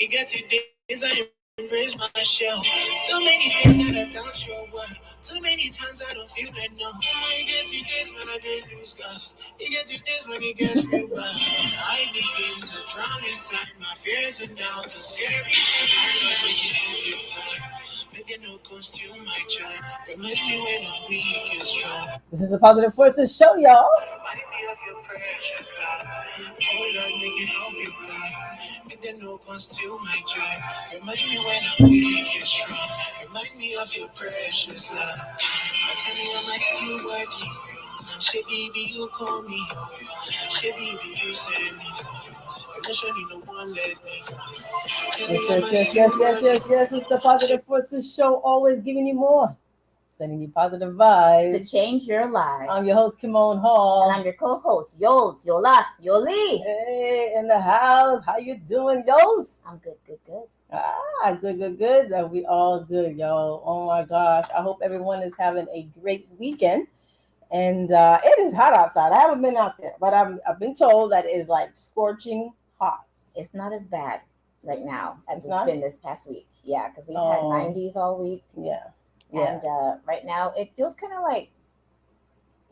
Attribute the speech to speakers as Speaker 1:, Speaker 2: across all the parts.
Speaker 1: You got two days I embrace my shell. So many days that I doubt your word. Too many times I don't feel it no. You get two days when I did lose God. You get two days when it gets real bad. And I begin to drown inside my fears and doubts. The scary making no consume my joy. Remind me when I'm weak and strong. This is a Positive Forces show, y'all. Remind me of your precious love. Oh Lord, make it help you blind. Make the no conceal my joy. Remind me when I'm weak and strong. Remind me of your precious love. I tell you I'm still working. Say baby, you call me. Say baby, you send me. Initially, no one let me. Yes. It's the Positive Forces show, always giving you more. Sending you positive vibes
Speaker 2: to change your lives.
Speaker 1: I'm your host, Kimon Hall.
Speaker 2: And I'm your co-host, Yols, Yola, Yoli.
Speaker 1: Hey, in the house. How you doing, Yols?
Speaker 2: I'm good.
Speaker 1: Good. We all good, y'all. Oh my gosh. I hope everyone is having a great weekend. And it is hot outside. I haven't been out there, but I've been told that it is like scorching hot.
Speaker 2: It's not as bad right now as it's been this past week. Yeah, because we've had 90s all week.
Speaker 1: Yeah.
Speaker 2: And right now it feels kind of like,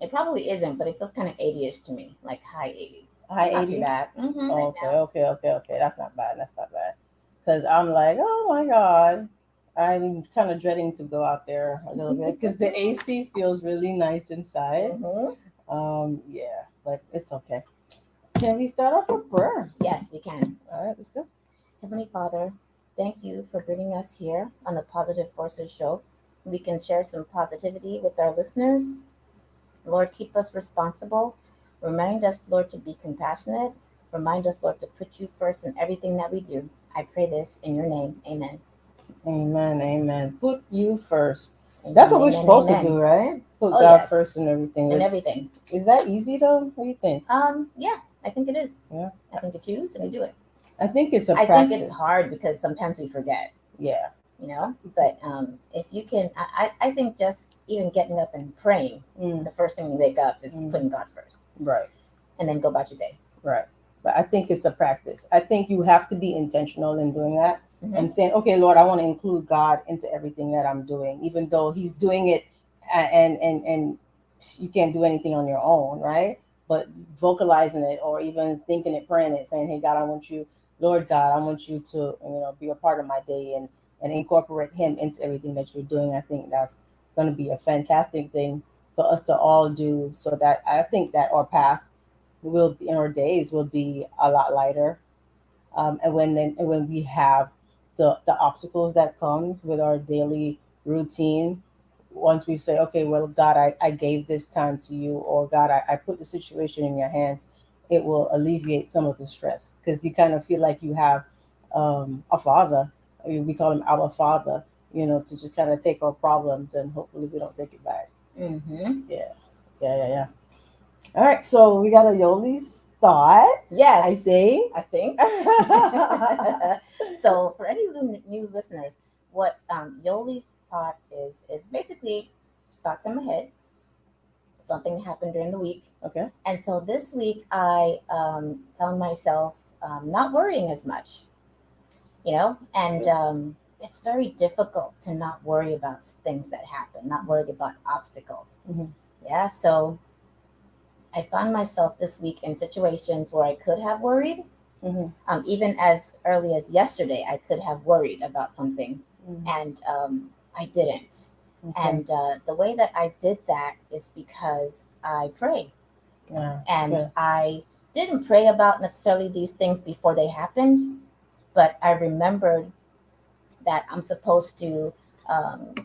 Speaker 2: it probably isn't, but it feels kind of 80-ish to me, like high 80s.
Speaker 1: High 80s?
Speaker 2: Not too bad.
Speaker 1: Okay. That's not bad. Because I'm like, oh my God. I'm kind of dreading to go out there a little bit because the AC feels really nice inside. Yeah, but it's okay. Can we start off with prayer?
Speaker 2: Yes, we can.
Speaker 1: All right, let's go.
Speaker 2: Heavenly Father, thank you for bringing us here on the Positive Forces show. We can share some positivity with our listeners. Lord, keep us responsible. Remind us, Lord, to be compassionate. Remind us, Lord, to put you first in everything that we do. I pray this in your name. Amen.
Speaker 1: Amen. Put you first. That's what we're supposed to do, right? Put God first in everything.
Speaker 2: In everything.
Speaker 1: Is that easy though? What do you think?
Speaker 2: Yeah, I think it is.
Speaker 1: Yeah.
Speaker 2: I think you choose and you do it.
Speaker 1: I think it's practice.
Speaker 2: I think it's hard because sometimes we forget.
Speaker 1: Yeah.
Speaker 2: But if you can, I think just even getting up and praying, the first thing you wake up is putting God first.
Speaker 1: Right.
Speaker 2: And then go about your day.
Speaker 1: Right. But I think it's a practice. I think you have to be intentional in doing that and saying, okay, Lord, I want to include God into everything that I'm doing, even though He's doing it and you can't do anything on your own, right? But vocalizing it or even thinking it, praying it, saying, hey, God, I want you, Lord God, I want you to, be a part of my day and incorporate Him into everything that you're doing. I think that's going to be a fantastic thing for us to all do, so that I think that our path will be, in our days will be a lot lighter. And when we have the obstacles that comes with our daily routine, once we say, okay, well, God, I gave this time to you, or God, I put the situation in your hands, it will alleviate some of the stress, because you kind of feel like you have a father. We call him our father, to just kind of take our problems, and hopefully we don't take it back. Yeah. All right, so we got a Yoli's thought.
Speaker 2: Yes,
Speaker 1: I say.
Speaker 2: I think. So for any new listeners, what Yoli's thought is basically thoughts in my head. Something happened during the week.
Speaker 1: Okay.
Speaker 2: And so this week I found myself not worrying as much, and it's very difficult to not worry about things that happen, not worry about obstacles. Yeah, so I found myself this week in situations where I could have worried. Even as early as yesterday, I could have worried about something, and I didn't. And the way that I did that is because I pray. And I didn't pray about necessarily these things before they happened, but I remembered that I'm supposed to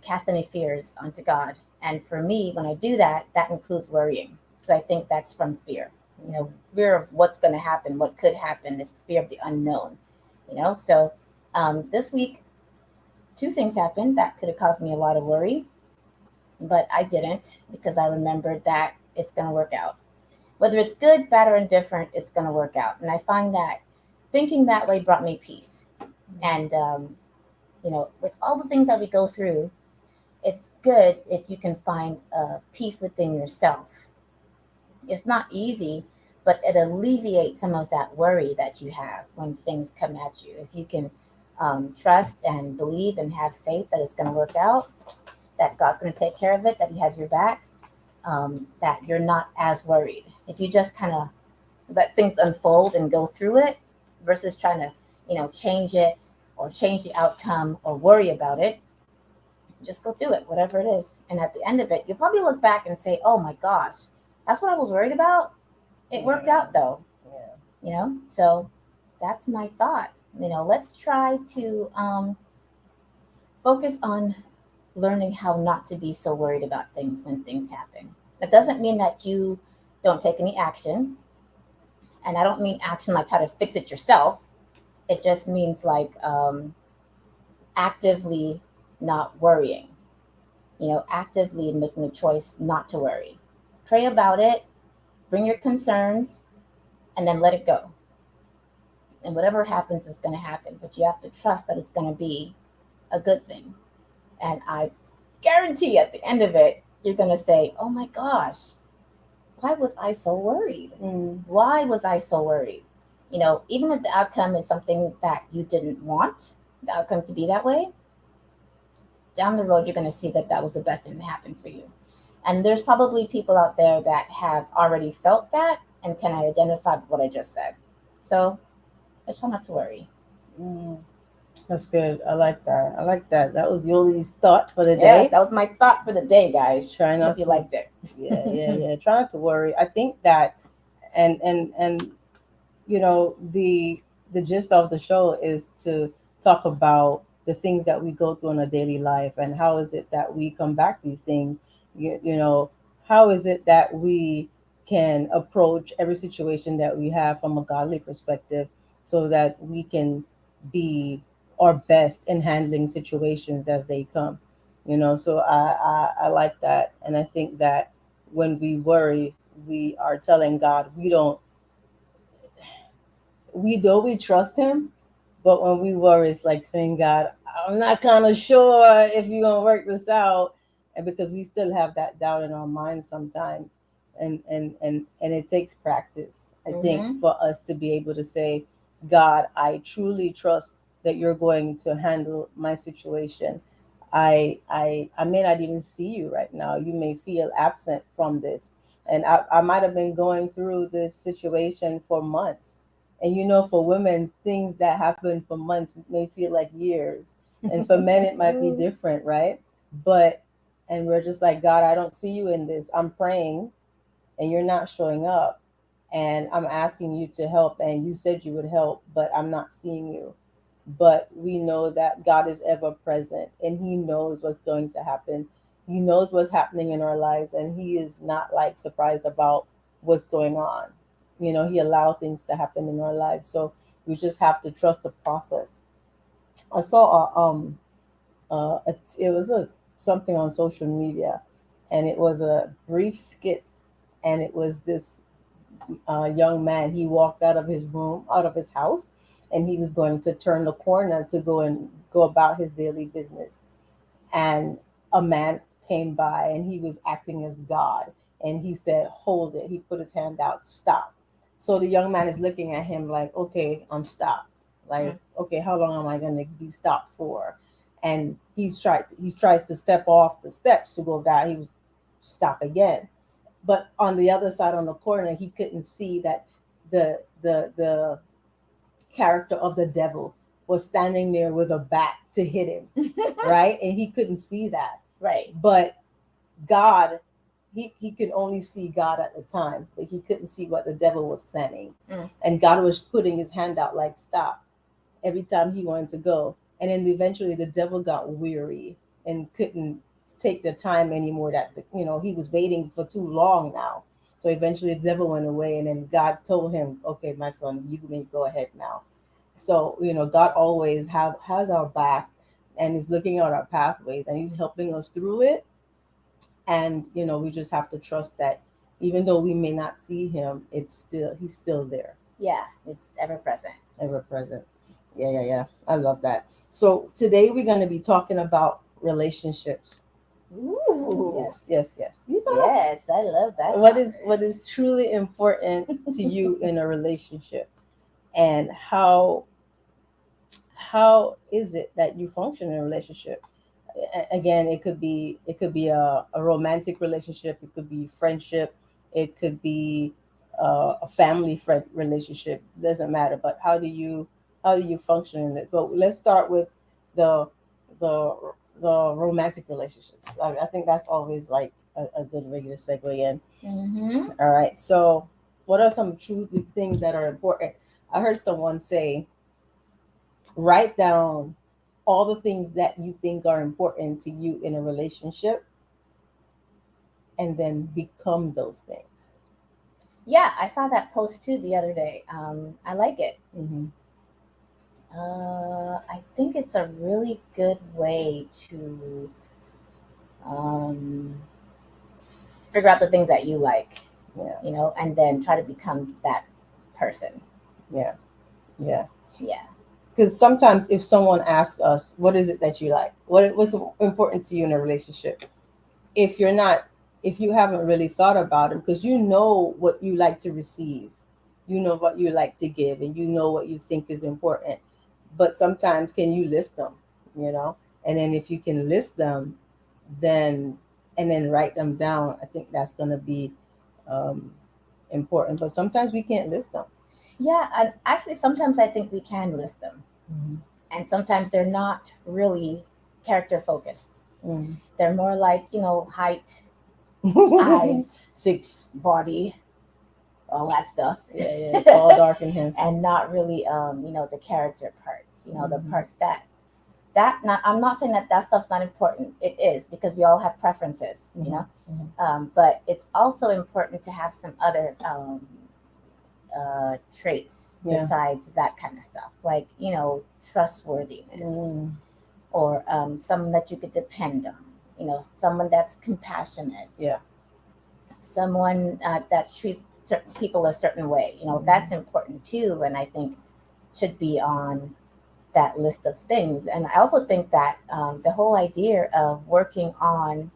Speaker 2: cast any fears onto God. And for me, when I do that, that includes worrying, because I think that's from fear. Fear of what's going to happen, what could happen, is the fear of the unknown. So this week, two things happened that could have caused me a lot of worry, but I didn't, because I remembered that it's going to work out. Whether it's good, bad, or indifferent, it's going to work out. And I find that thinking that way brought me peace. And with all the things that we go through, it's good if you can find peace within yourself. It's not easy, but it alleviates some of that worry that you have when things come at you. If you can trust and believe and have faith that it's going to work out, that God's going to take care of it, that He has your back, that you're not as worried. If you just kind of let things unfold and go through it versus trying to, change it or change the outcome or worry about it, just go through it, whatever it is. And at the end of it, you'll probably look back and say, oh my gosh, that's what I was worried about. It worked out though. So that's my thought. Let's try to focus on learning how not to be so worried about things when things happen. That doesn't mean that you don't take any action. And I don't mean action like try to fix it yourself. It just means like actively not worrying, actively making a choice not to worry. Pray about it, bring your concerns, and then let it go. And whatever happens is going to happen, but you have to trust that it's going to be a good thing. And I guarantee at the end of it, you're going to say, oh my gosh, why was I so worried? Why was I so worried? Even if the outcome is something that you didn't want the outcome to be that way, down the road, you're going to see that that was the best thing that happened for you. And there's probably people out there that have already felt that and can identify with what I just said. So let's try not to worry.
Speaker 1: That's good. I like that. That was Yoli's thought for the day.
Speaker 2: Yes, that was my thought for the day, guys.
Speaker 1: Try not
Speaker 2: Hope you liked it.
Speaker 1: Yeah. Try not to worry. I think that, and the gist of the show is to talk about the things that we go through in a daily life and how is it that we combat these things. How is it that we can approach every situation that we have from a godly perspective so that we can be our best in handling situations as they come. So I like that. And I think that when we worry, we are telling God we trust Him, but when we worry, it's like saying, God, I'm not kind of sure if you're gonna work this out. And because we still have that doubt in our minds sometimes. And it takes practice, I think, for us to be able to say, God, I truly trust that you're going to handle my situation. I may not even see you right now. You may feel absent from this. And I might have been going through this situation for months. And for women, things that happen for months may feel like years. And for men, it might be different, right? And we're just like, God, I don't see you in this. I'm praying and you're not showing up. And I'm asking you to help. And you said you would help, but I'm not seeing you. But we know that God is ever present and He knows what's going to happen. He knows what's happening in our lives, and He is not like surprised about what's going on. He allowed things to happen in our lives. So we just have to trust the process. I saw it was something on social media, and it was a brief skit, and it was this young man. He walked out of his house, and he was going to turn the corner to go about his daily business. And a man came by, and he was acting as God. And he said, "Hold it." He put his hand out, "Stop." So the young man is looking at him like, "Okay, I'm stopped. Like, okay, how long am I going to be stopped for?" And he tries to step off the steps to go down. He was stopped again. But on the other side, on the corner, he couldn't see that the character of the devil was standing there with a bat to hit him, right? And he couldn't see that.
Speaker 2: Right.
Speaker 1: But God, he could only see God at the time, but he couldn't see what the devil was planning. And God was putting his hand out like, "Stop," every time he wanted to go. And then eventually the devil got weary and couldn't take the time anymore, that he was waiting for too long now. So eventually the devil went away, and then God told him, "Okay, my son, you may go ahead now." So God always has our back and is looking at our pathways, and He's helping us through it. And we just have to trust that even though we may not see Him, He's still there.
Speaker 2: Yeah, it's ever present.
Speaker 1: Ever present. Yeah. I love that. So today we're going to be talking about relationships.
Speaker 2: Ooh.
Speaker 1: Yes.
Speaker 2: Yes, I love that.
Speaker 1: What is truly important to you in a relationship, and how how is it that you function in a relationship? Again, it could be a romantic relationship, it could be friendship, it could be a family friend relationship. Doesn't matter. But how do you function in it? But let's start with the the the romantic relationships. I think that's always like a good regular segue in.
Speaker 2: Mm-hmm.
Speaker 1: All right. So, what are some true things that are important? I heard someone say, write down all the things that you think are important to you in a relationship and then become those things.
Speaker 2: Yeah, I saw that post too the other day. I like it.
Speaker 1: Mm-hmm.
Speaker 2: I think it's a really good way to um, figure out the things that you like,
Speaker 1: Yeah.
Speaker 2: and then try to become that person.
Speaker 1: Yeah. Yeah.
Speaker 2: Yeah.
Speaker 1: Because sometimes if someone asks us, what is it that you like? What's important to you in a relationship? If you're not, if you haven't really thought about it, because you know what you like to receive, you know what you like to give, and you know what you think is important. But sometimes, can you list them? You know, and then if you can list them, then and then write them down. I think that's going to be um, important. But sometimes we can't list them.
Speaker 2: Yeah, and actually, sometimes I think we can list them,
Speaker 1: Mm-hmm.
Speaker 2: and sometimes they're not really character focused.
Speaker 1: Mm-hmm.
Speaker 2: They're more like height, eyes,
Speaker 1: Six.
Speaker 2: body, all that stuff.
Speaker 1: Yeah, tall, dark, and handsome.
Speaker 2: And not really, the character parts. The
Speaker 1: Mhm.
Speaker 2: parts that not. I'm not saying that stuff's not important. It is, because we all have preferences.
Speaker 1: Mhm.
Speaker 2: But it's also important to have some other traits
Speaker 1: Yeah.
Speaker 2: besides that kind of stuff, like trustworthiness,
Speaker 1: Mm.
Speaker 2: or someone that you could depend on. Someone that's compassionate.
Speaker 1: Yeah.
Speaker 2: Someone that treats certain people a certain way. That's important too, and I think should be on that list of things. And I also think that the whole idea of working on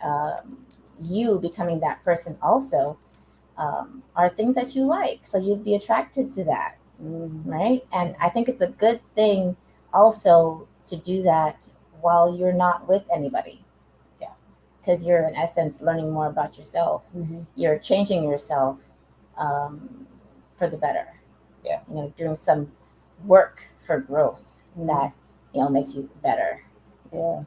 Speaker 2: um, you becoming that person also are things that you like, so you'd be attracted to that, right? And I think it's a good thing also to do that while you're not with anybody,
Speaker 1: Yeah.
Speaker 2: because you're in essence learning more about yourself.
Speaker 1: Mm-hmm.
Speaker 2: You're changing yourself um, for the better.
Speaker 1: Yeah.
Speaker 2: Doing some work for growth
Speaker 1: Mhm.
Speaker 2: that makes you better.
Speaker 1: Yeah.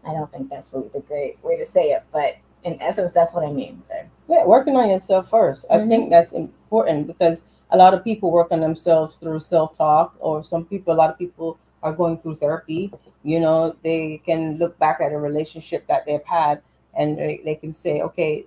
Speaker 2: I don't think that's really the great way to say it, but in essence, that's what I mean. So
Speaker 1: Yeah, working on yourself first. I think that's important because a lot of people work on themselves through self-talk, or a lot of people are going through therapy. They can look back at a relationship that they've had, and they can say, okay,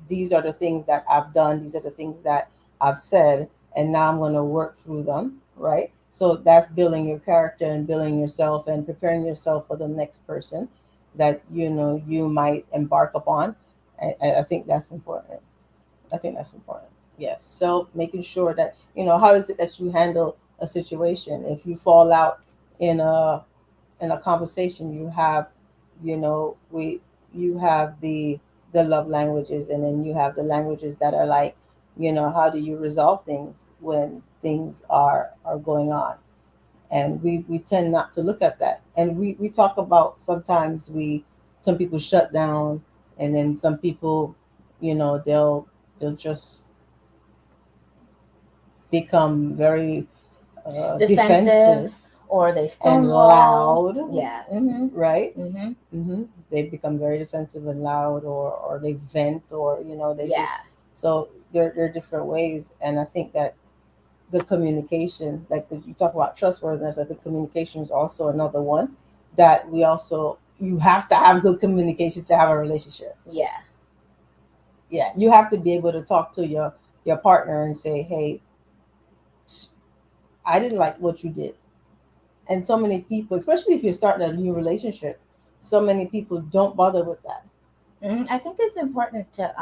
Speaker 1: these are the things that I've done, these are the things that I've said, and now I'm going to work through them, right? So that's building your character and building yourself and preparing yourself for the next person that you might embark upon. I think that's important. I think that's important. Yes. So making sure that how is it that you handle a situation if you fall out in a conversation. You have the love languages, and then you have the languages that are like, how do you resolve things when things are going on. And we tend not to look at that, and we talk about, sometimes some people shut down, and then some people, they'll just become very defensive
Speaker 2: or they
Speaker 1: and
Speaker 2: stonewall.
Speaker 1: loud.
Speaker 2: Yeah.
Speaker 1: Right.
Speaker 2: Mm-hmm.
Speaker 1: They become very defensive and loud, or they vent, or they
Speaker 2: Yeah.
Speaker 1: just. So there are different ways, and I think that the communication, like you talk about trustworthiness, I think communication is also another one that you have to have good communication to have a relationship.
Speaker 2: Yeah.
Speaker 1: Yeah, you have to be able to talk to your partner and say, hey, I didn't like what you did. And so many people, especially if you're starting a new relationship, so many people don't bother with that.
Speaker 2: I think it's important to,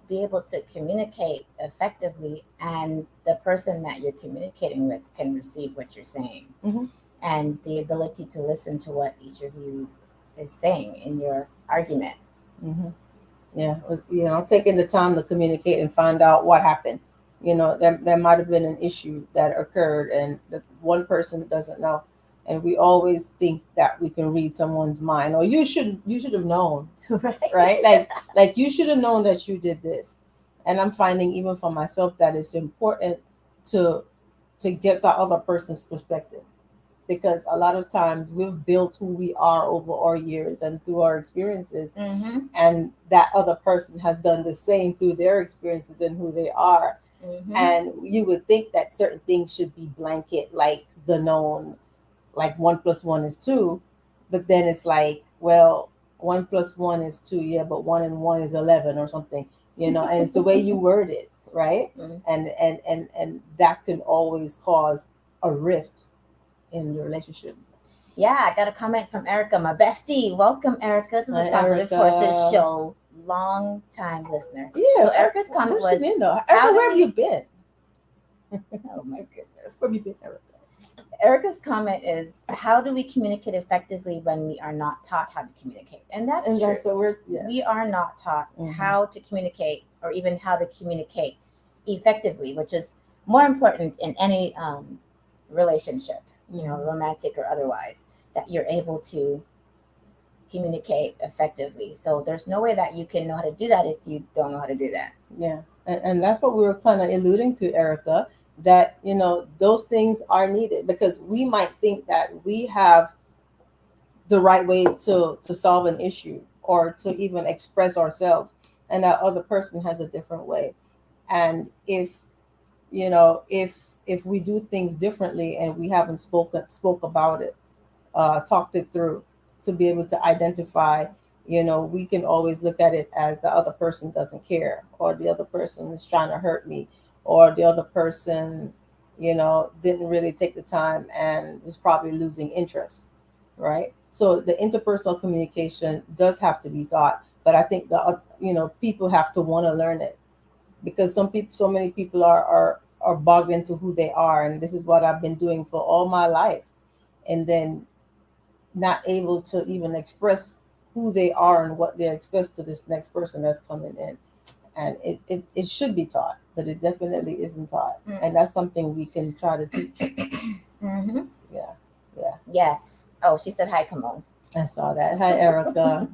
Speaker 2: be able to communicate effectively, and the person that you're communicating with can receive what you're saying,
Speaker 1: Mm-hmm.
Speaker 2: and the ability to listen to what each of you is saying in your argument.
Speaker 1: Mm-hmm. Yeah, taking the time to communicate and find out what happened. There might have been an issue that occurred and the one person doesn't know. And we always think that we can read someone's mind, or you should have known, right? Like you should have known that you did this. And I'm finding even for myself that it's important to get the other person's perspective, because a lot of times we've built who we are over our years and through our experiences,
Speaker 2: Mm-hmm.
Speaker 1: and that other person has done the same through their experiences and who they are.
Speaker 2: Mm-hmm.
Speaker 1: And you would think that certain things should be blanket, like the known, like 1 plus 1 is 2, but then it's like, well, 1 plus 1 is 2, yeah, but 1 and 1 is 11 or something, and it's the way you word it, right?
Speaker 2: Mhm.
Speaker 1: And that can always cause a rift in the relationship.
Speaker 2: Yeah, I got a comment from Erica, my bestie. Welcome, Erica, to the
Speaker 1: Hi,
Speaker 2: Positive
Speaker 1: Erica.
Speaker 2: Forces Show. Long time listener.
Speaker 1: Yeah.
Speaker 2: So Erica's comment
Speaker 1: where's
Speaker 2: was,
Speaker 1: she been, though?
Speaker 2: how
Speaker 1: Erica,
Speaker 2: do
Speaker 1: where have
Speaker 2: we-
Speaker 1: you been?
Speaker 2: oh my goodness.
Speaker 1: Where have you been, Erica?
Speaker 2: Erica's comment is, how do we communicate effectively when we are not taught how to communicate? And that's
Speaker 1: And
Speaker 2: true.
Speaker 1: that's what we're, yeah.
Speaker 2: We are not taught
Speaker 1: Mhm.
Speaker 2: how to communicate, or even how to communicate effectively, which is more important in any relationship, romantic or otherwise, that you're able to communicate effectively. So there's no way that you can know how to do that if you don't know how to do that.
Speaker 1: Yeah. And that's what we were kind of alluding to, Erica, that, those things are needed, because we might think that we have the right way to solve an issue or to even express ourselves, and that other person has a different way. And if we do things differently and we haven't spoke about it, talked it through, to be able to identify, we can always look at it as the other person doesn't care, or the other person is trying to hurt me, or the other person, didn't really take the time and is probably losing interest, right? So the interpersonal communication does have to be taught, but I think people have to want to learn it, because so many people are bogged into who they are, and this is what I've been doing for all my life, and then not able to even express who they are and what they express to this next person that's coming in. And it should be taught, but it definitely isn't taught. And that's something we can try to teach.
Speaker 2: Mm-hmm.
Speaker 1: Yeah.
Speaker 2: Yes. Oh, she said hi, Kimon.
Speaker 1: I saw that. Hi, Erica.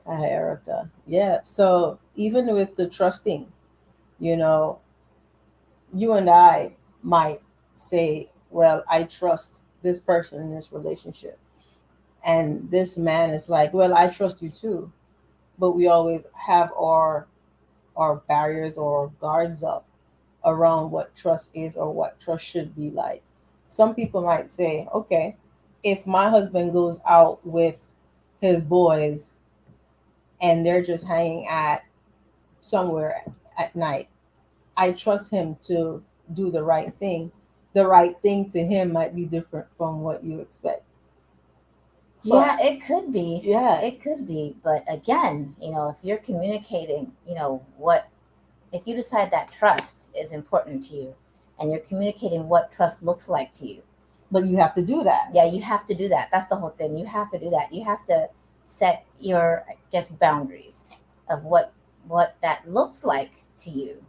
Speaker 1: Hi, Erica. Yeah. So even with the trusting, you and I might say, well, I trust this person in this relationship. And this man is like, well, I trust you too. But we always have our barriers or guards up around what trust is or what trust should be like. Some people might say, okay, if my husband goes out with his boys and they're just hanging at somewhere at night, I trust him to do the right thing. The right thing to him might be different from what you expect. So,
Speaker 2: Yeah, it could be.
Speaker 1: Yeah.
Speaker 2: It could be. But again, if you're communicating, if you decide that trust is important to you and you're communicating what trust looks like to you.
Speaker 1: But you have to do that.
Speaker 2: Yeah, you have to do that. That's the whole thing. You have to do that. You have to set your, boundaries of what that looks like to you.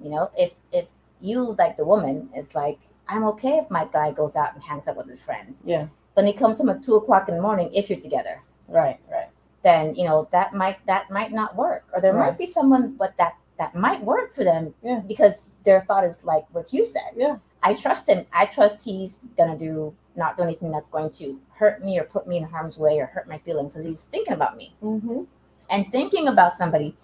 Speaker 2: If you, like the woman, is like, I'm okay if my guy goes out and hangs out with his friends.
Speaker 1: Yeah.
Speaker 2: But he comes home at 2:00 in the morning, if you're together.
Speaker 1: Right.
Speaker 2: Then, that might not work. Or there might be someone, but that might work for them.
Speaker 1: Yeah.
Speaker 2: Because their thought is like what you said.
Speaker 1: Yeah.
Speaker 2: I trust him. I trust he's going to not do anything that's going to hurt me or put me in harm's way or hurt my feelings, because he's thinking about me.
Speaker 1: Mm-hmm.
Speaker 2: And thinking about somebody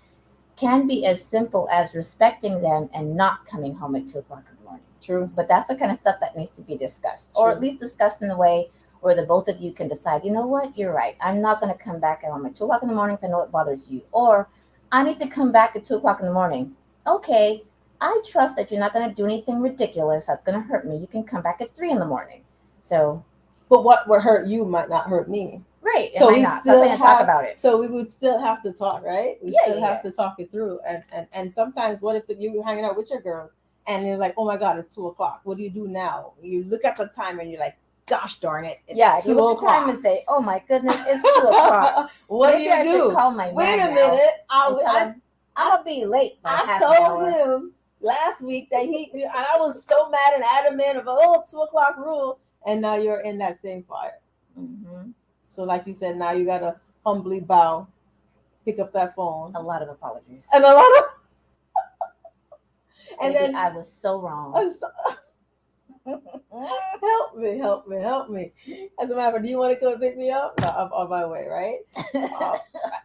Speaker 2: can be as simple as respecting them and not coming home at 2:00 in the morning.
Speaker 1: True.
Speaker 2: But that's the kind of stuff that needs to be discussed, or at least discussed in a way where the both of you can decide, you know what, you're right. I'm not going to come back at home at 2:00 in the morning because I know it bothers you. Or I need to come back at 2:00 in the morning. Okay, I trust that you're not going to do anything ridiculous that's going to hurt me. You can come back at 3 in the morning. So,
Speaker 1: but what would hurt you might not hurt me.
Speaker 2: Right.
Speaker 1: So
Speaker 2: we
Speaker 1: not.
Speaker 2: So I'm going to talk about it.
Speaker 1: So we would still have to talk, right? We
Speaker 2: Yeah,
Speaker 1: still have to talk it through. And sometimes, what if you were hanging out with your girls and they're like, oh my God, it's 2:00. What do you do now? You look at the time and you're like, gosh darn it.
Speaker 2: Yeah, you look at the time and say, oh my goodness, it's 2:00.
Speaker 1: What
Speaker 2: Maybe
Speaker 1: do you
Speaker 2: I
Speaker 1: do?
Speaker 2: should call my
Speaker 1: Wait
Speaker 2: man
Speaker 1: a minute.
Speaker 2: I'm going to be late. By
Speaker 1: I
Speaker 2: half an
Speaker 1: told
Speaker 2: hour.
Speaker 1: him last week that and I was so mad and adamant about 2 o'clock rule, and now you're in that same fire.
Speaker 2: Mm-hmm.
Speaker 1: So, like you said, now you gotta humbly bow, pick up that phone,
Speaker 2: A lot of apologies.
Speaker 1: and a lot of, and
Speaker 2: Maybe
Speaker 1: then
Speaker 2: I was so wrong.
Speaker 1: help me. As a matter of fact, do you want to come pick me up? No, I'm on my way, right?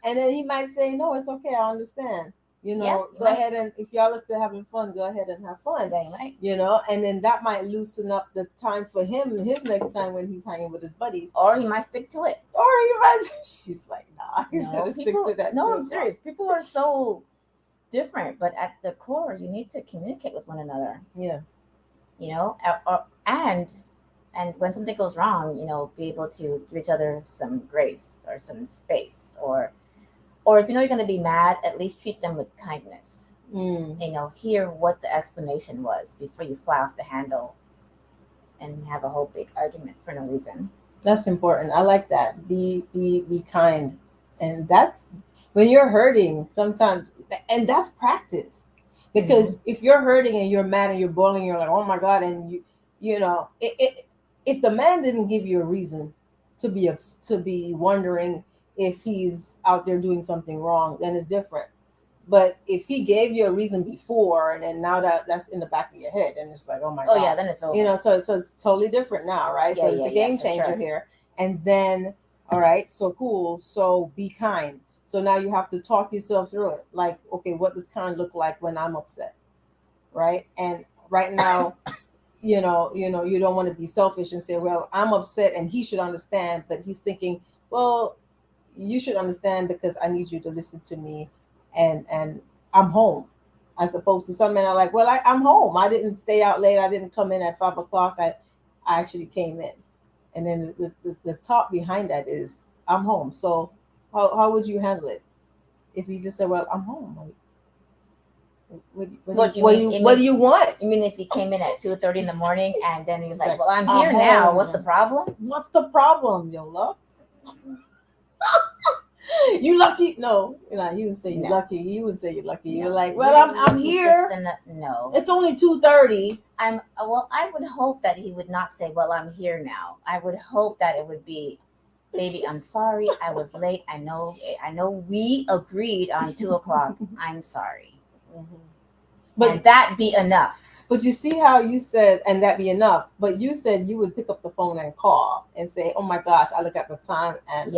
Speaker 1: And then he might say, no, it's okay, I understand.
Speaker 2: Yeah,
Speaker 1: Go ahead, and if y'all are still having fun, go ahead and have fun.
Speaker 2: Yeah, you might.
Speaker 1: And then that might loosen up the time for him his next time when he's hanging with his buddies.
Speaker 2: Or he might stick to it.
Speaker 1: Or he might, she's like, nah, he's
Speaker 2: No,
Speaker 1: gonna stick to that.
Speaker 2: No,
Speaker 1: 2
Speaker 2: I'm
Speaker 1: o'clock.
Speaker 2: serious. People are so different, but at the core, you need to communicate with one another.
Speaker 1: Yeah.
Speaker 2: And when something goes wrong, be able to give each other some grace or some space, or if you know you're going to be mad, at least treat them with kindness. Hear what the explanation was before you fly off the handle and have a whole big argument for no reason.
Speaker 1: That's important. I like that. Be kind, and that's when you're hurting sometimes, and that's practice. Because if you're hurting and you're mad and you're boiling, you're like, oh my God, and if the man didn't give you a reason to be wondering if he's out there doing something wrong, then it's different. But if he gave you a reason before, and then now that's in the back of your head, and it's like, oh my God.
Speaker 2: Oh yeah, then it's over.
Speaker 1: So it's totally different now, right?
Speaker 2: Yeah,
Speaker 1: so it's a game changer here. And then, all right, so cool. So be kind. So now you have to talk yourself through it. Like, okay, what does kind look like when I'm upset, right? And right now, you don't want to be selfish and say, well, I'm upset and he should understand. But he's thinking, well, you should understand because I need you to listen to me, and I'm home. As opposed to some men are like, well, I'm home. I didn't stay out late. I didn't come in at 5 o'clock. I actually came in. And then the thought behind that is, I'm home. So how would you handle it if you just said, well, I'm home? Like, what do you want?
Speaker 2: You mean if he came in at 2:30 in the morning and then he was like, well, I'm
Speaker 1: I'm
Speaker 2: here now.
Speaker 1: home.
Speaker 2: What's the problem?
Speaker 1: What's the problem, yo love? You lucky? No, you didn't say you're lucky. You wouldn't say you're lucky.
Speaker 2: No.
Speaker 1: You're like, well, I'm here.
Speaker 2: No,
Speaker 1: it's only 2:30.
Speaker 2: I would hope that he would not say, well, I'm here now. I would hope that it would be, baby, I'm sorry, I was late. I know we agreed on 2 o'clock. I'm sorry. But that be enough.
Speaker 1: But you see how you said, and that be enough. But you said you would pick up the phone and call and say, oh my gosh, I look at the time and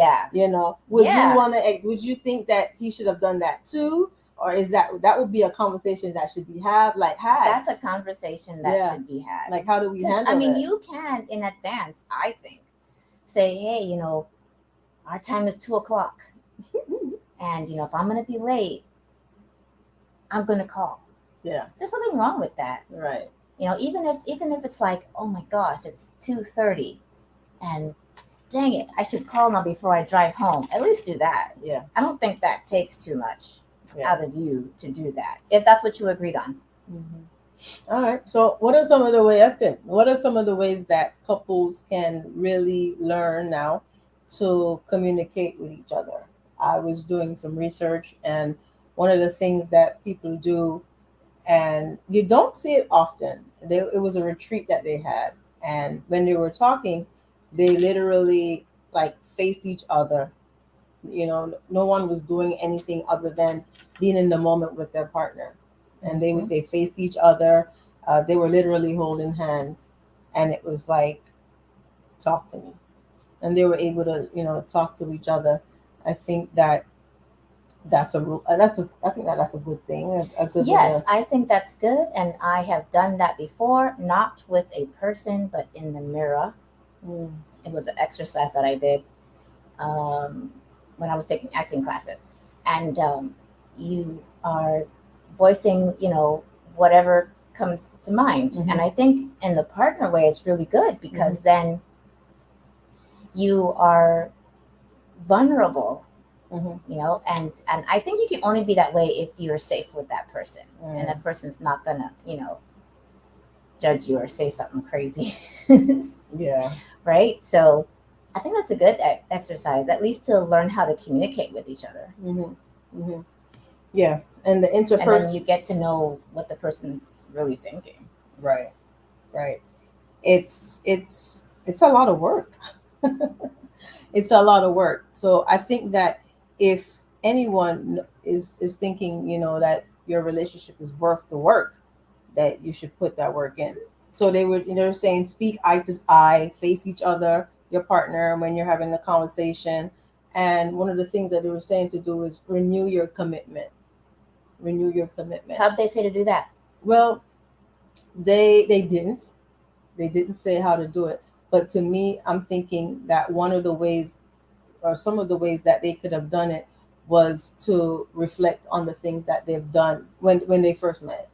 Speaker 1: would you think that he should have done that too? Or is that would be a conversation that should be had?
Speaker 2: That's a conversation that should be had.
Speaker 1: Like, how do we handle it?
Speaker 2: You can in advance, I think, say, hey, our time is 2 o'clock. And, if I'm going to be late, I'm going to call.
Speaker 1: Yeah.
Speaker 2: There's nothing wrong with that.
Speaker 1: Right.
Speaker 2: Even if it's like, oh my gosh, it's 2:30 and dang it, I should call now before I drive home. At least do that.
Speaker 1: Yeah.
Speaker 2: I don't think that takes too much out of you to do that, if that's what you agreed on.
Speaker 1: Mm-hmm. All right. So what are some of the ways, that's good. What are some of the ways that couples can really learn now to communicate with each other? I was doing some research, and one of the things that people do, and you don't see it often, it was a retreat that they had, and when they were talking, they literally faced each other. No one was doing anything other than being in the moment with their partner, and they faced each other. They were literally holding hands, and it was like, talk to me, and they were able to talk to each other. I think that's a good thing.
Speaker 2: Yes, I think that's good, and I have done that before, not with a person, but in the mirror. It was an exercise that I did when I was taking acting classes, and you are voicing, whatever comes to mind. And I think in the partner way, it's really good because then you are vulnerable. And I think you can only be that way if you're safe with that person, and that person's not gonna, judge you or say something crazy.
Speaker 1: Yeah.
Speaker 2: Right. So I think that's a good exercise, at least to learn how to communicate with each other.
Speaker 1: Yeah, And the
Speaker 2: And
Speaker 1: interpersonal.
Speaker 2: then you get to know what the person's really thinking.
Speaker 1: Right. Right. It's a lot of work. It's a lot of work. So I think that if anyone is thinking, that your relationship is worth the work, that you should put that work in. So they're saying speak eye to eye, face each other, your partner when you're having the conversation. And one of the things that they were saying to do is renew your commitment. Renew your commitment.
Speaker 2: How'd they say to do that?
Speaker 1: Well, they didn't say how to do it, but to me, I'm thinking that one of the ways, or some of the ways that they could have done it, was to reflect on the things that they've done when they first met.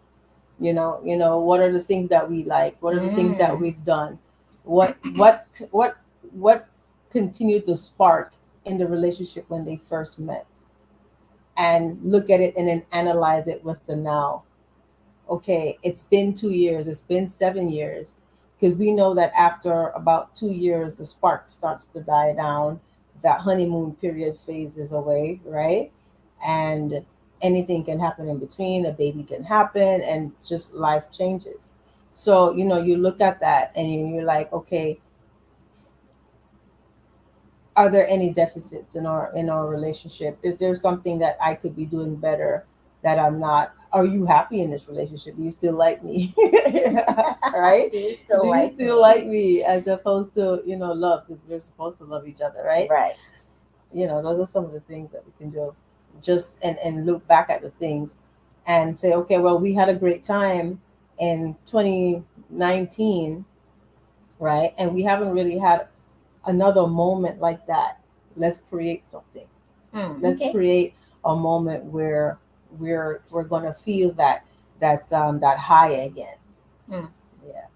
Speaker 1: What are the things that we like? What are the things that we've done? What continued to spark in the relationship when they first met, and look at it and then analyze it with the now. Okay, it's been 2 years, it's been 7 years, because we know that after about 2 years, the spark starts to die down. That honeymoon period phases away, right? And anything can happen in between, a baby can happen, and just life changes. So, you look at that and you're like, okay, are there any deficits in our relationship? Is there something that I could be doing better that I'm not? Are you happy in this relationship? Do you still like me? Right?
Speaker 2: Do you still
Speaker 1: Do you
Speaker 2: like
Speaker 1: still
Speaker 2: me?
Speaker 1: like me, as opposed to love, because we're supposed to love each other, right?
Speaker 2: Right.
Speaker 1: Those are some of the things that we can do, just and look back at the things and say, okay, well, we had a great time in 2019, right? And we haven't really had another moment like that. Let's create something. Let's
Speaker 2: Okay.
Speaker 1: create a moment where we're gonna feel that high again.
Speaker 2: Mm.
Speaker 1: Yeah,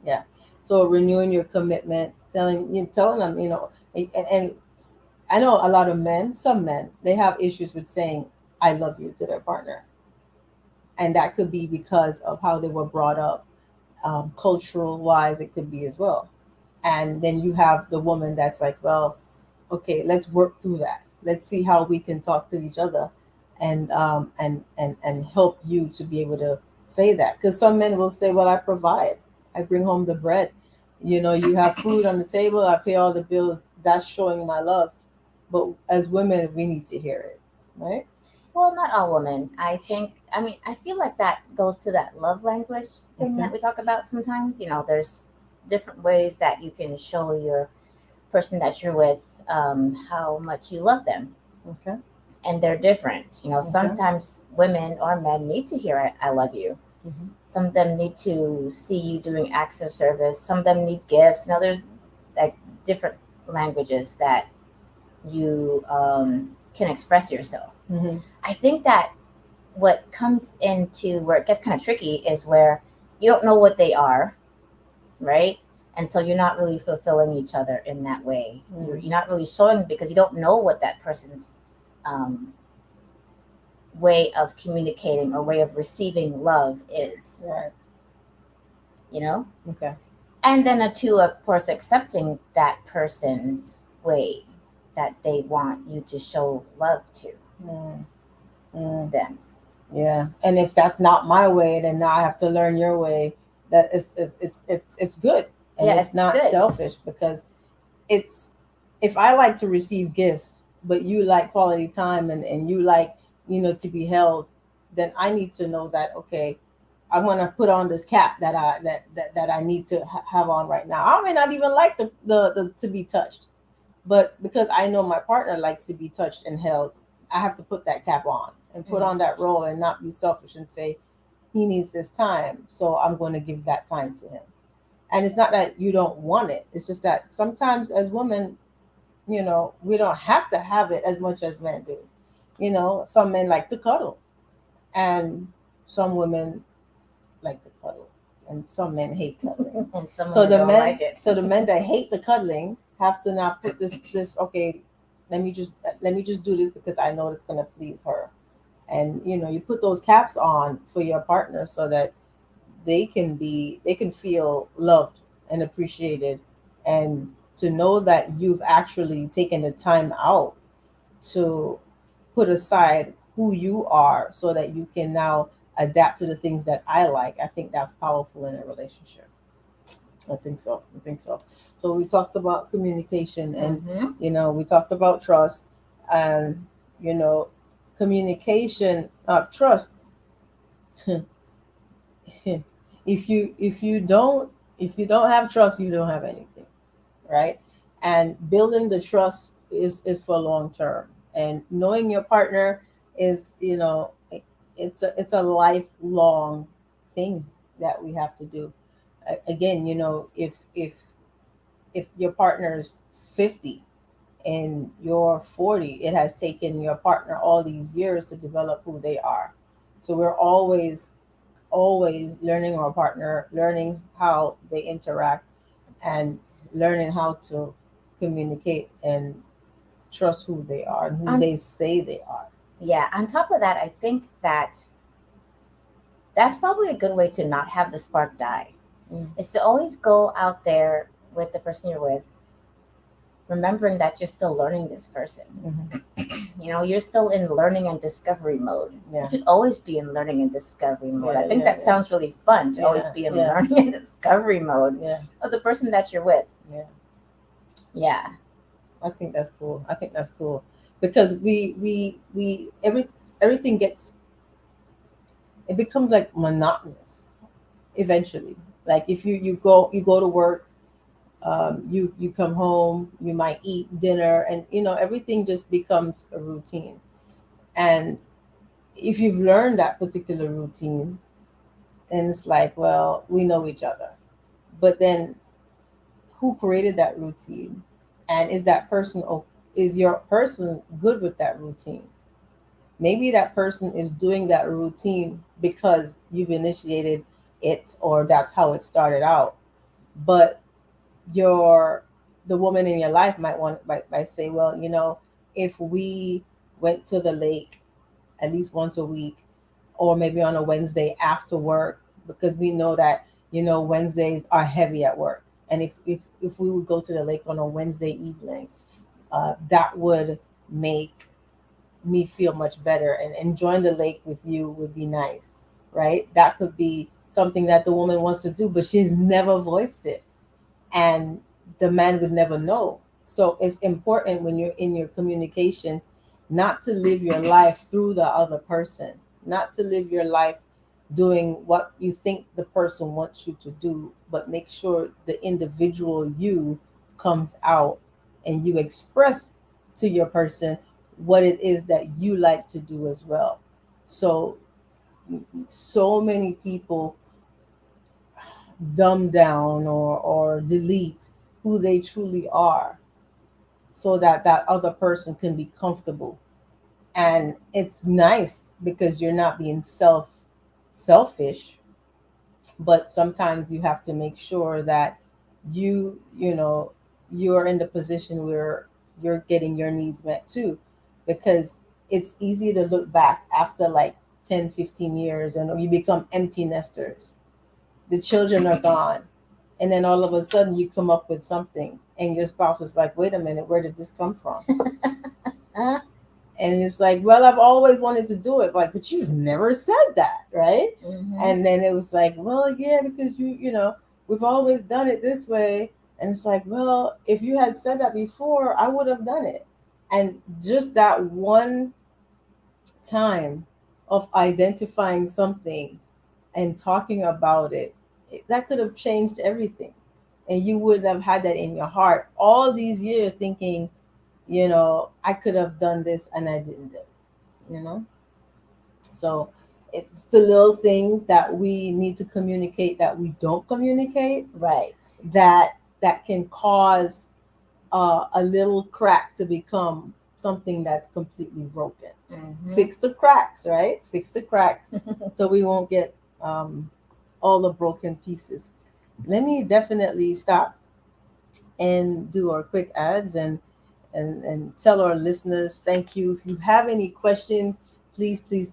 Speaker 1: yeah. So renewing your commitment, telling them, and I know a lot of men, some men, they have issues with saying "I love you" to their partner, and that could be because of how they were brought up, cultural wise. It could be as well. And then you have the woman that's like, well, okay, let's work through that. Let's see how we can talk to each other, and help you to be able to say that. Because some men will say, well, I provide, I bring home the bread, you have food on the table, I pay all the bills. That's showing my love. But as women, we need to hear it, right?
Speaker 2: Well, not all women. I feel like that goes to that love language thing that
Speaker 1: Okay.
Speaker 2: we talk about sometimes. There's different ways that you can show your person that you're with how much you love them.
Speaker 1: Okay.
Speaker 2: And they're different.
Speaker 1: Okay.
Speaker 2: Sometimes women or men need to hear I love you.
Speaker 1: Hmm.
Speaker 2: Some of them need to see you doing acts of service. Some of them need gifts. There's like different languages that you can express yourself.
Speaker 1: Hmm.
Speaker 2: I think that what comes into where it gets kind of tricky is where you don't know what they are, right? And so you're not really fulfilling each other in that way. You're not really showing because you don't know what that person's um, way of communicating or way of receiving love is,
Speaker 1: Right.
Speaker 2: you know?
Speaker 1: Okay.
Speaker 2: And then two, of course, accepting that person's way that they want you to show love to
Speaker 1: Mm. Mm.
Speaker 2: them.
Speaker 1: Yeah, and if that's not my way, then now I have to learn your way. That it's good, and
Speaker 2: Yeah,
Speaker 1: it's
Speaker 2: it's
Speaker 1: not
Speaker 2: good.
Speaker 1: selfish, because it's if I like to receive gifts, but you like quality time, and you like to be held, then I need to know that, okay, I want to put on this cap that I need to have on right now. I may not even like the to be touched, but because I know my partner likes to be touched and held, I have to put that cap on and put on that role, and not be selfish and say he needs this time, so I'm going to give that time to him. And it's not that you don't want it. It's just that sometimes as women, we don't have to have it as much as men do. Some men like to cuddle, and some women like to cuddle, and some men hate cuddling.
Speaker 2: And some
Speaker 1: So
Speaker 2: women
Speaker 1: the
Speaker 2: don't
Speaker 1: men,
Speaker 2: like it.
Speaker 1: so the men that hate the cuddling have to now put this. Okay, let me just do this because I know it's gonna please her, and you put those caps on for your partner so that they can feel loved and appreciated, and to know that you've actually taken the time out to put aside who you are so that you can now adapt to the things that I like. I think that's powerful in a relationship. I think so. I think so. So we talked about communication, and
Speaker 2: Mhm.
Speaker 1: we talked about trust, and you know, communication, trust. If you don't have trust, you don't have anything, right? And building the trust is for long term, and knowing your partner is, it's a lifelong thing that we have to do. Again, if your partner is 50 and you're 40, it has taken your partner all these years to develop who they are. So we're always learning our partner, learning how they interact, and learning how to communicate and trust who they are and who
Speaker 2: On,
Speaker 1: they say they are.
Speaker 2: yeah, on top of that, I think that that's probably a good way to not have the spark die.
Speaker 1: Mm.
Speaker 2: Is to always go out there with the person you're with, remembering that you're still learning this person.
Speaker 1: Mm-hmm.
Speaker 2: You're still in learning and discovery mode.
Speaker 1: Yeah.
Speaker 2: You should always be in learning and discovery mode.
Speaker 1: Yeah,
Speaker 2: I think
Speaker 1: yeah,
Speaker 2: that
Speaker 1: yeah.
Speaker 2: sounds really fun to always
Speaker 1: Yeah,
Speaker 2: be in
Speaker 1: yeah.
Speaker 2: learning and discovery mode
Speaker 1: Yeah,
Speaker 2: of the person that you're with.
Speaker 1: yeah.
Speaker 2: Yeah.
Speaker 1: I think that's cool. I think that's cool because everything gets, it becomes like monotonous eventually. Like if you go to work, you come home, you might eat dinner, and everything just becomes a routine. And if you've learned that particular routine, and it's like, well, we know each other, but then who created that routine, and is your person good with that routine? Maybe that person is doing that routine because you've initiated it, or that's how it started out. But your the woman in your life might say, well, if we went to the lake at least once a week, or maybe on a Wednesday after work, because we know that Wednesdays are heavy at work, and if we would go to the lake on a Wednesday evening, that would make me feel much better, and enjoying the lake with you would be nice, right? That could be something that the woman wants to do, but she's never voiced it, and the man would never know. So it's important when you're in your communication not to live your life through the other person, not to live your life doing what you think the person wants you to do, but make sure the individual you comes out, and you express to your person what it is that you like to do as well. So so many people dumb down or delete who they truly are so that that other person can be comfortable. And it's nice because you're not being selfish, but sometimes you have to make sure that you're in the position where you're getting your needs met too, because it's easy to look back after like 10, 15 years and you become empty nesters. The children are gone, and then all of a sudden you come up with something and your spouse is like, wait a minute, where did this come from? And it's like, well, I've always wanted to do it, like, but you've never said that, right?
Speaker 2: Mm-hmm.
Speaker 1: And then it was like, well, yeah, because we've always done it this way. And it's like, well, if you had said that before, I would have done it. And just that one time of identifying something and talking about it, that could have changed everything. And you wouldn't have had that in your heart all these years thinking, I could have done this and I didn't do it, you know? So it's the little things that we need to communicate that we don't communicate,
Speaker 2: Right.
Speaker 1: that can cause a little crack to become something that's completely broken.
Speaker 2: Mm-hmm.
Speaker 1: Fix the cracks, right? Fix the cracks so we won't get all the broken pieces. Let me definitely stop and do our quick ads and tell our listeners thank you. If you have any questions, please, you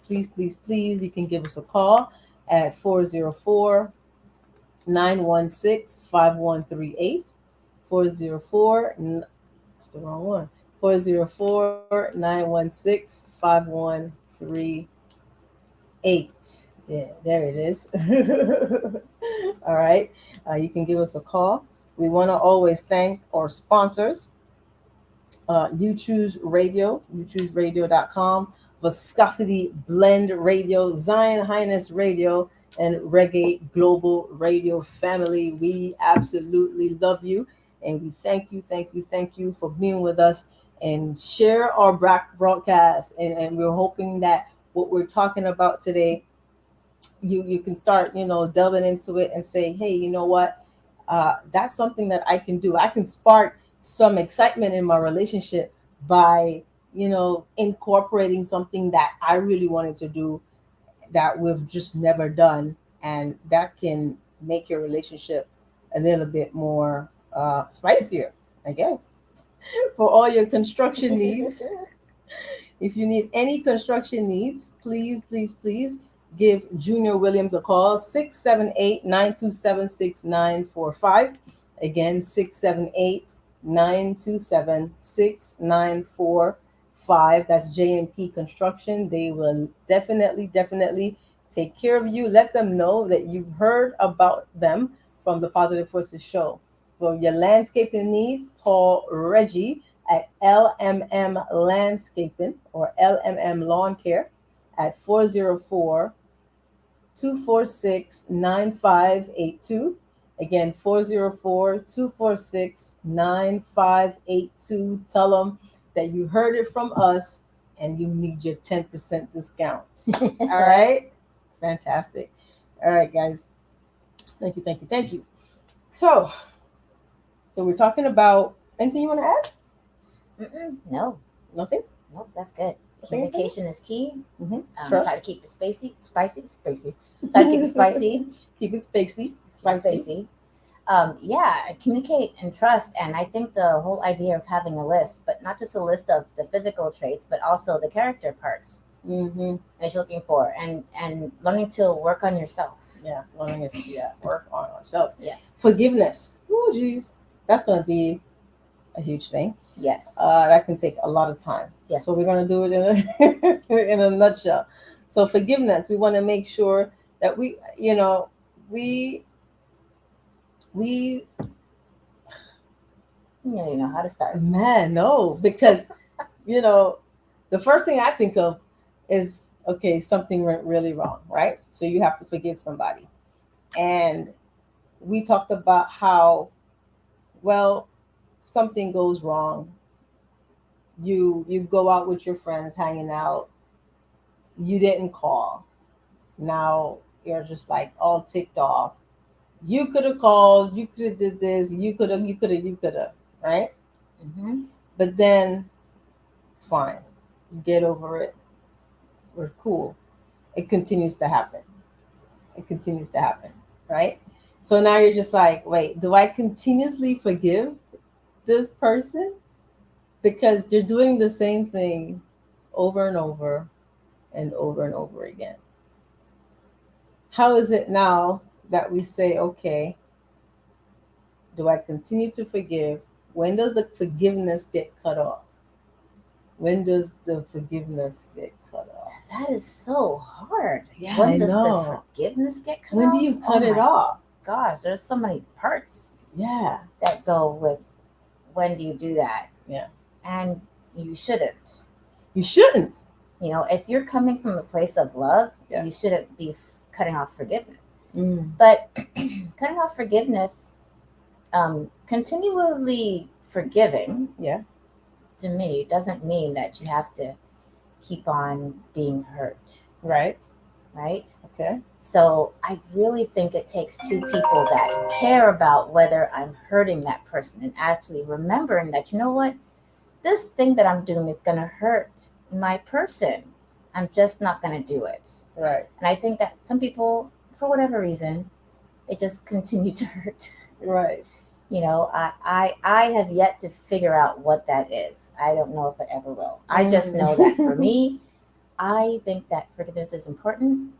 Speaker 1: can give us a call at 404-916-5138. 404, that's the wrong one. 404-916-5138. 838. Yeah, there it is. All right. You can give us a call. We want to always thank our sponsors, You Choose Radio, youchooseradio.com, Viscosity Blend Radio, Zion Highness Radio, and Reggae Global Radio family. We absolutely love you, and we thank you for being with us and share our broadcast. And we're hoping that what we're talking about today, you can start, delving into it and say, hey, you know what? That's something that I can do. I can spark some excitement in my relationship by, incorporating something that I really wanted to do that we've just never done. And that can make your relationship a little bit more spicier, I guess. For all your construction needs, if you need any construction needs, please give Junior Williams a call, 678-927-6945. Again, 678-927-6945. That's J&P Construction. They will definitely take care of you. Let them know that you've heard about them from the Positive Forces show. For your landscaping needs, call Reggie at LMM Landscaping or LMM Lawn Care at 404-246-9582. Again, 404-246-9582. Tell them that you heard it from us and you need your 10% discount. All right? Fantastic. All right, guys. Thank you. So we're talking about, anything you want to add?
Speaker 2: No.
Speaker 1: Nothing?
Speaker 2: Nope, that's good.
Speaker 1: Okay.
Speaker 2: Communication is key.
Speaker 1: Mm-hmm.
Speaker 2: Try to keep it spicy. Try to keep it spicy.
Speaker 1: Keep it spicy.
Speaker 2: Communicate and trust. And I think the whole idea of having a list, but not just a list of the physical traits, but also the character parts that you're looking for, and learning to work on yourself.
Speaker 1: Yeah, work on ourselves.
Speaker 2: Yeah.
Speaker 1: Forgiveness. Oh, geez. That's going to be a huge thing.
Speaker 2: Yes.
Speaker 1: That can take a lot of time.
Speaker 2: Yes.
Speaker 1: So we're going to do it in a nutshell. So forgiveness, we want to make sure that we know
Speaker 2: how to start.
Speaker 1: Man, no, because the first thing I think of is, okay, something went really wrong, right? So you have to forgive somebody. And we talked about how, well, something goes wrong. You go out with your friends, hanging out. You didn't call. Now you're just like all ticked off. You could have called. You could have did this. You could have. Right?
Speaker 2: Mm-hmm.
Speaker 1: But then, fine. You get over it. We're cool. It continues to happen. Right? So now you're just like, wait, do I continuously forgive this person? Because they're doing the same thing over and over and over and over again. How is it now that we say, okay, do I continue to forgive? When does the forgiveness get cut off? That
Speaker 2: is so hard.
Speaker 1: Yeah,
Speaker 2: when does the forgiveness get cut off?
Speaker 1: When do you cut it off?
Speaker 2: Gosh, there's so many parts.
Speaker 1: Yeah.
Speaker 2: That go with when do you do that?
Speaker 1: Yeah.
Speaker 2: And you shouldn't.
Speaker 1: If
Speaker 2: you're coming from a place of love,
Speaker 1: yeah,
Speaker 2: you shouldn't be cutting off forgiveness.
Speaker 1: Mm.
Speaker 2: But cutting off forgiveness, continually forgiving,
Speaker 1: yeah,
Speaker 2: to me, doesn't mean that you have to keep on being hurt.
Speaker 1: Right.
Speaker 2: Okay. So I really think it takes two people that care about whether I'm hurting that person and actually remembering that, you know what, this thing that I'm doing is going to hurt my person. I'm just not going to do it.
Speaker 1: Right.
Speaker 2: And I think that some people, for whatever reason, they just continue to hurt.
Speaker 1: Right.
Speaker 2: I have yet to figure out what that is. I don't know if I ever will. I just know that for me, I think that forgiveness is important.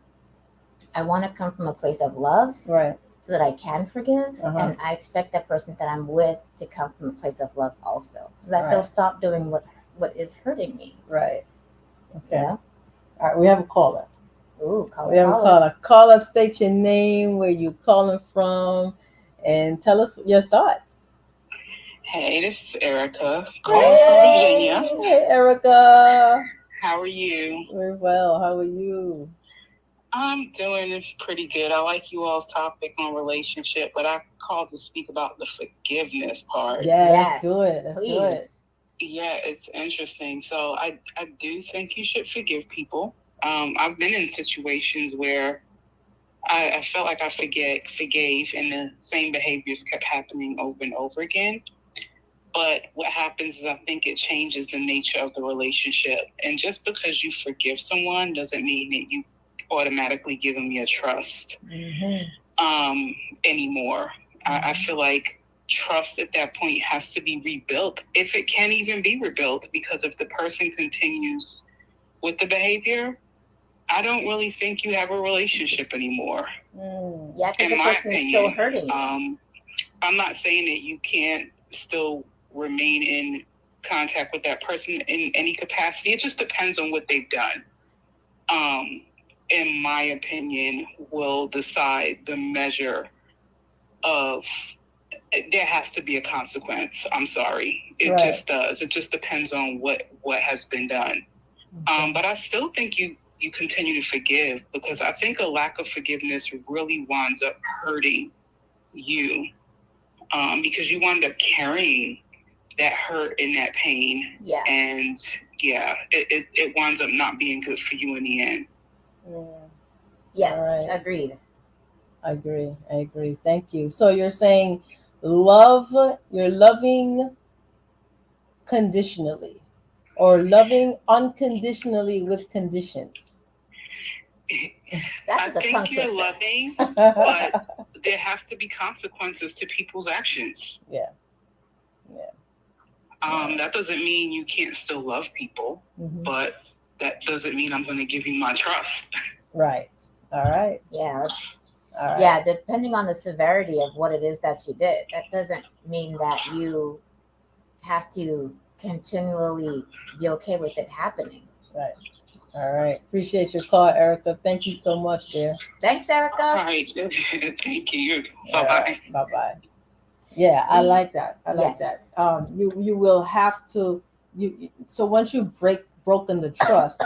Speaker 2: I want to come from a place of love,
Speaker 1: right,
Speaker 2: so that I can forgive,
Speaker 1: and
Speaker 2: I expect that person that I'm with to come from a place of love also, so that they'll stop doing what is hurting me.
Speaker 1: Right. Okay. All right, we have a caller.
Speaker 2: Ooh,
Speaker 1: We have a caller. Caller, state your name, where you calling from, and tell us your thoughts.
Speaker 3: Hey, this is Erica calling from Virginia.
Speaker 1: Hey, Erica.
Speaker 3: How are you?
Speaker 1: Very well. How are you?
Speaker 3: I'm doing pretty good. I like you all's topic on relationship, but I called to speak about the forgiveness part.
Speaker 1: Yeah, let's do it. Let's do it.
Speaker 3: Yeah, it's interesting. So I do think you should forgive people. I've been in situations where I felt like I forgave, and the same behaviors kept happening over and over again. But what happens is I think it changes the nature of the relationship. And just because you forgive someone doesn't mean that you automatically give them your trust anymore. I feel like trust at that point has to be rebuilt, if it can even be rebuilt, because if the person continues with the behavior, I don't really think you have a relationship anymore.
Speaker 2: Yeah, because the person is still hurting you.
Speaker 3: I'm not saying that you can't still remain in contact with that person in any capacity. It just depends on what they've done. In my opinion, will decide the measure of, there has to be a consequence. I'm sorry. It just does. It just depends on what has been done. But I still think you continue to forgive, because I think a lack of forgiveness really winds up hurting you, because you wind up carrying that hurt and that pain.
Speaker 2: Yeah.
Speaker 3: And yeah, it winds up not being good for you in the end.
Speaker 2: Yes, agreed.
Speaker 1: I agree. Thank you. So you're saying you're loving conditionally, or loving unconditionally with conditions?
Speaker 2: That is a tongue
Speaker 3: I think you're
Speaker 2: twister.
Speaker 3: loving, but there has to be consequences to people's actions.
Speaker 1: Yeah.
Speaker 3: That doesn't mean you can't still love people, but that doesn't mean I'm going to give you my trust.
Speaker 1: Right. All right.
Speaker 2: Yeah.
Speaker 1: All right.
Speaker 2: Yeah, depending on the severity of what it is that you did, that doesn't mean that you have to continually be okay with it happening.
Speaker 1: Right. All right. Appreciate your call, Erica. Thank you so much, dear.
Speaker 2: Thanks, Erica.
Speaker 3: All right. Thank you. Bye-bye.
Speaker 1: Bye-bye. Yeah, I like that. I like that. You will have to so once you've broken the trust,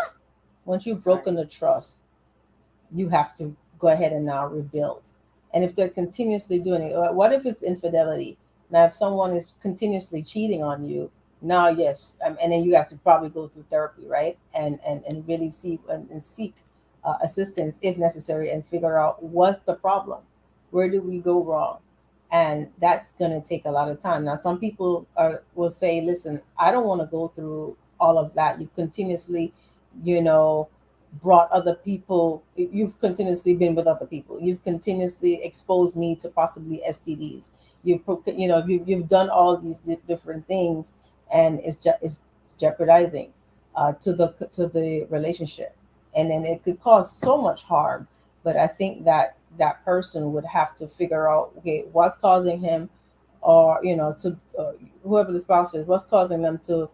Speaker 1: you have to go ahead and now rebuild. And if they're continuously doing it, what if it's infidelity? Now, if someone is continuously cheating on you, now yes, and then you have to probably go through therapy, right? And really see and seek assistance if necessary, and figure out what's the problem, where did we go wrong. And that's going to take a lot of time. Now, some people will say, listen, I don't want to go through all of that. You've continuously, brought other people. You've continuously been with other people. You've continuously exposed me to possibly STDs. You've done all these different things, and it's jeopardizing to the relationship. And then it could cause so much harm. But I think that person would have to figure out, okay, what's causing him, or to whoever the spouse is, what's causing them to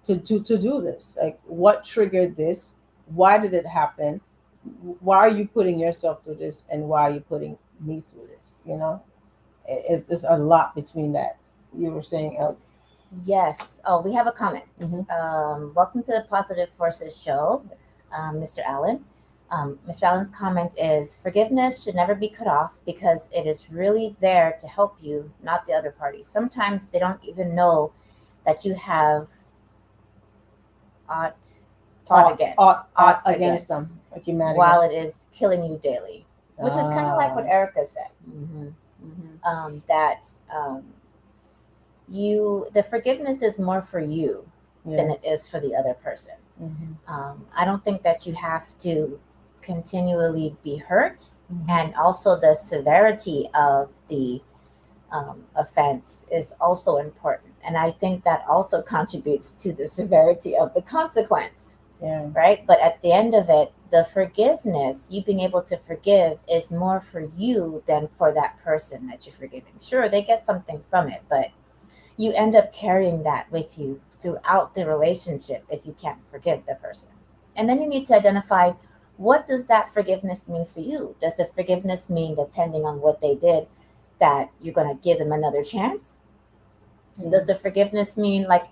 Speaker 1: do this. Like, what triggered this? Why did it happen? Why are you putting yourself through this, and why are you putting me through this? It's a lot between that. You were saying,
Speaker 2: yes. Oh, we have a comment. Welcome to the Positive Forces Show, Mr. Allen. Mr. Allen's comment is, forgiveness should never be cut off, because it is really there to help you, not the other party. Sometimes they don't even know that you have fought against them, like you mad while
Speaker 1: against.
Speaker 2: it is killing you daily, which is kind of like what Erica said. The forgiveness is more for you than it is for the other person. I don't think that you have to continually be hurt, and also the severity of the offense is also important, and I think that also contributes to the severity of the consequence. Right? But at the end of it, the forgiveness, you being able to forgive, is more for you than for that person that you're forgiving. Sure, they get something from it, but you end up carrying that with you throughout the relationship if you can't forgive the person. And then you need to identify, what does that forgiveness mean for you? Does the forgiveness mean, depending on what they did, that you're going to give them another chance? Does the forgiveness mean, like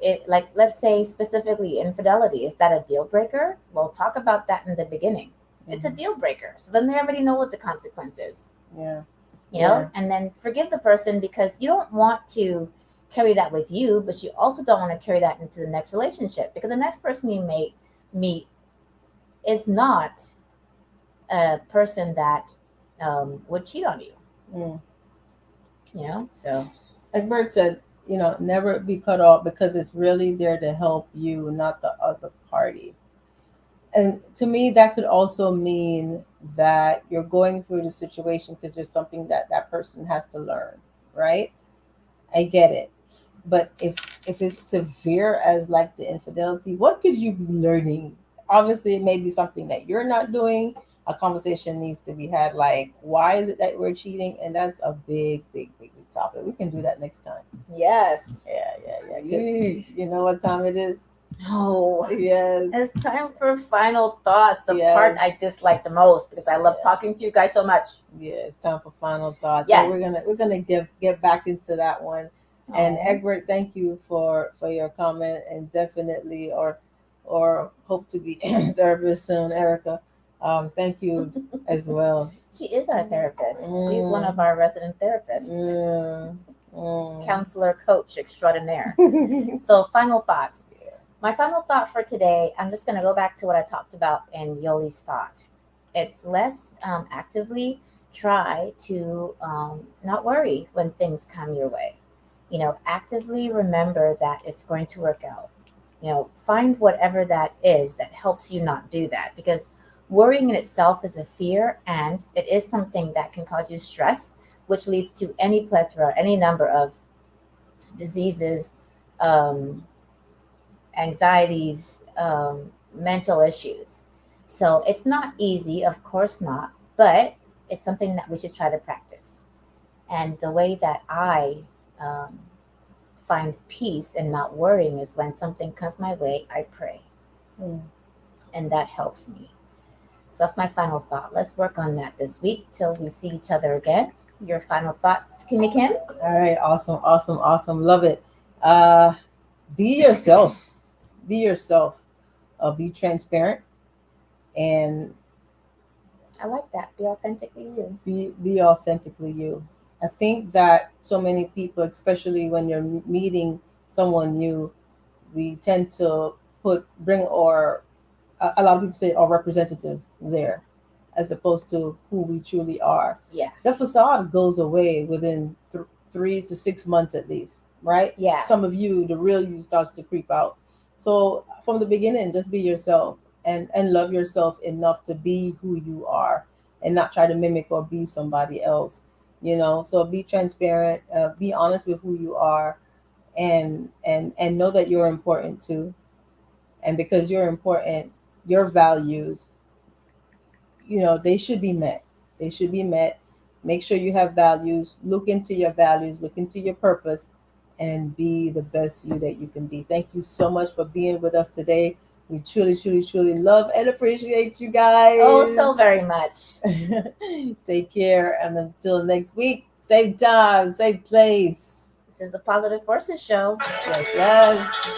Speaker 2: let's say specifically infidelity, is that a deal breaker? Well, talk about that in the beginning. It's a deal breaker. So then they already know what the consequence is.
Speaker 1: Yeah.
Speaker 2: You know, and then forgive the person, because you don't want to carry that with you, but you also don't want to carry that into the next relationship, because the next person you may meet is not a person that would cheat on you. You know, so
Speaker 1: like Bert said, never be cut off, because it's really there to help you, not the other party. And to me, that could also mean that you're going through the situation because there's something that that person has to learn, right? I get it. But if it's severe as like the infidelity, what could you be learning? Obviously, it may be something that you're not doing. A conversation needs to be had, like, why is it that we're cheating? And that's a big, big, big, big topic. We can do that next time.
Speaker 2: yes.
Speaker 1: Yeah. You know what time it is?
Speaker 2: Oh,
Speaker 1: Yes.
Speaker 2: it's time for final thoughts. The part I dislike the most, because I love talking to you guys so much.
Speaker 1: Yeah, it's time for final thoughts.
Speaker 2: Yes.
Speaker 1: So we're gonna get back into that one. And Egbert, thank you for your comment, and definitely or hope to be therapist soon, Erica. Thank you as well.
Speaker 2: She is our therapist. She's one of our resident therapists. Counselor, coach extraordinaire. So final thoughts. My final thought for today, I'm just going to go back to what I talked about in Yoli's thought. It's let's actively try to not worry when things come your way. You know, actively remember that it's going to work out. You know, find whatever that is that helps you not do that, because worrying in itself is a fear, and it is something that can cause you stress, which leads to any plethora, any number of diseases, anxieties, mental issues. So it's not easy, of course not, but it's something that we should try to practice. And the way that I find peace and not worrying is when something comes my way, I pray. And that helps me. So that's my final thought. Let's work on that this week till we see each other again. Your final thoughts, Kimmy Kim?
Speaker 1: All right, awesome. Love it. Be yourself. Be yourself. Be transparent, and
Speaker 2: I like that. Be authentically you.
Speaker 1: Be authentically you. I think that so many people, especially when you're meeting someone new, we tend to bring a lot of people say our representative there, as opposed to who we truly are.
Speaker 2: Yeah.
Speaker 1: The facade goes away within 3 to 6 months at least, right?
Speaker 2: Yeah.
Speaker 1: Some of you, the real you starts to creep out. So from the beginning, just be yourself and love yourself enough to be who you are, and not try to mimic or be somebody else. So be transparent, be honest with who you are, and know that you're important too. And because you're important, your values, they should be met. Make sure you have values. Look into your values, look into your purpose, and be the best you that you can be. Thank you so much for being with us today. We truly, truly, truly love and appreciate you guys.
Speaker 2: Oh, so very much.
Speaker 1: Take care, and until next week, same time, same place.
Speaker 2: This is the Positive Forces Show.
Speaker 1: Yes.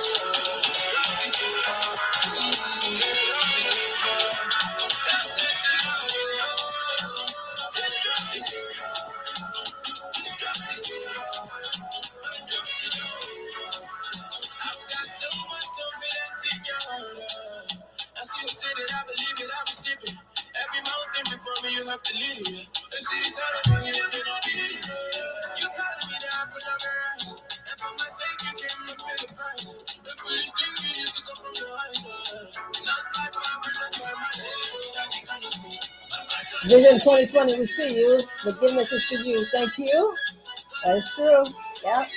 Speaker 4: Every mountain before me, you have to lead it. The city's out of me, you cannot be it. You calling me the apple of your eyes. And for my sake, you came to pay the price. The foolish thing you used to go from your eyes. Not my power, not by my head.
Speaker 1: Vision 2020, we see you. Forgiveness is for you. Thank you. That is true.
Speaker 2: Yep.